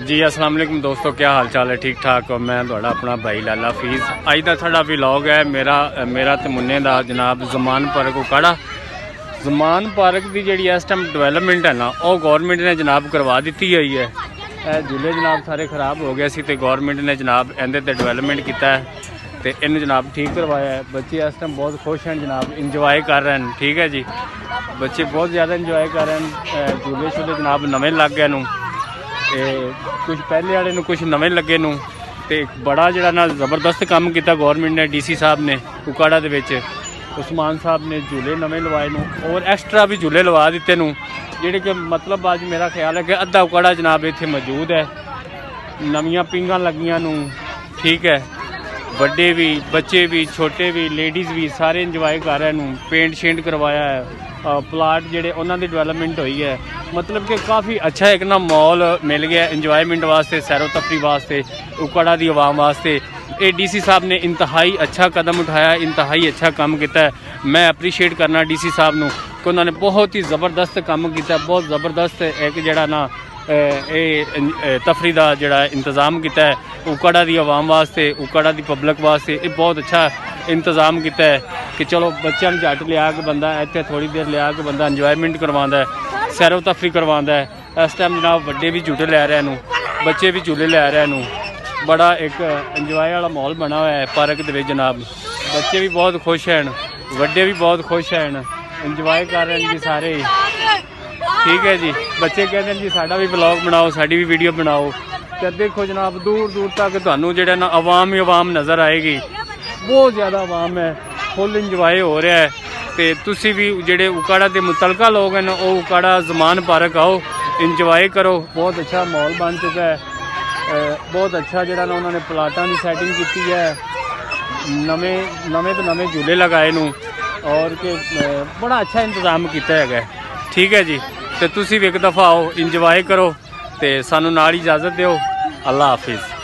जी अस्सलाम वालेकुम दोस्तों, क्या हाल चाल है? ठीक ठाक। मैं थोड़ा अपना भाई लाला फीस। अज का साड़ा व्लॉग है मेरा ते मुन्ने दा जनाब जमान पार्क उकाड़ा। जमान पार्क की जी इस टाइम डिवेलपमेंट है ना, वो गौरमेंट ने जनाब करवा दी हुई है। झूले जनाब सारे खराब हो गए सी ते गौरमेंट ने जनाब इहदे ते डिवेलपमेंट किया है तो इन्हू जनाब ठीक करवाया है। बच्चे इस टाइम बहुत खुश हैं जनाब, इंजॉय कर रहे हैं। ठीक है जी, बच्चे बहुत ज़्यादा इंजॉय कर रहे हैं। झूले शूले जनाब नवे लग गए नू, कुछ पहले वाले नू कुछ नवे लगे नू। तो बड़ा जरा ना जबरदस्त काम किया गौरमेंट ने, DC साहब ने उकाड़ा दे विच उस्मान साहब ने झूले नवे लवाए नू और एक्सट्रा भी झूले लवा दिते नू, जिहड़े कि मतलब अज मेरा ख्याल है कि अद्धा उकाड़ा जनाब इत्थे मौजूद है। नवियां पिंगां लगियां नू, ठीक है, बड़े भी बच्चे भी छोटे भी लेडीज़ भी सारे इंजॉय कर रहे हैं। पेंट शेंट करवाया है, प्लाट जेडे उन्होंने डिवेलपमेंट हुई है। मतलब कि काफ़ी अच्छा एक ना मॉल मिल गया इंजॉयमेंट वास्ते, सैरो तफरी वास्ते, उकाड़ा दी आवाम वास्ते। ये DC साहब ने इंतहाई अच्छा कदम उठाया, इंतहाई अच्छा काम किया है। मैं अप्रीशिएट करना DC साहब नू कि उन्होंने बहुत ही ज़बरदस्त काम किया, बहुत ज़बरदस्त एक जड़ा ना तफरी का जड़ा इंतज़ाम किया है उकाड़ा दी आवाम वास्ते, उकाड़ा दी पब्लिक वास्ते। ये बहुत अच्छा इंतज़ाम किया है कि चलो बच्चों झट लिया के बंदा इतने थोड़ी देर लिया के बंदा इंजॉयमेंट करवाता है, सैरो तफरी करवाता है। इस टाइम जनाब बड़े भी झूले लै रहे हैं, बच्चे भी झूले लै रहे हैं। बड़ा एक इंजॉय वाला माहौल बना हुआ है पार्क के जनाब। बच्चे भी बहुत खुश हैं, बड़े भी बहुत खुश हैं, इंजॉय कर रहे हैं जी सारे। ठीक है जी, बच्चे कहते हैं जी साड़ा भी ब्लॉग बनाओ, साड़ी भी वीडियो बनाओ। तो देखो जनाब दूर दूर तक तुहानू जेड़ा ना आवाम ही आवाम नज़र आएगी, बहुत ज़्यादा आवाम है, फुल इंजॉय हो रहा है। तो तुसी भी जेडे उकाड़ा के मुतलका लोग हैं वो उकाड़ा जमान पार्क आओ, इंजॉय करो। बहुत अच्छा माहौल बन चुका है, बहुत अच्छा जरा ना उन्होंने प्लाटा की सैटिंग की है, नवे तो नवे झूले लगाए नू और कि बड़ा अच्छा इंतज़ाम किया है। ठीक है जी, तो तुसी भी एक दफ़ा आओ, इंजॉय करो तो सानू नाल इजाज़त दो। अल्लाह हाफिज़।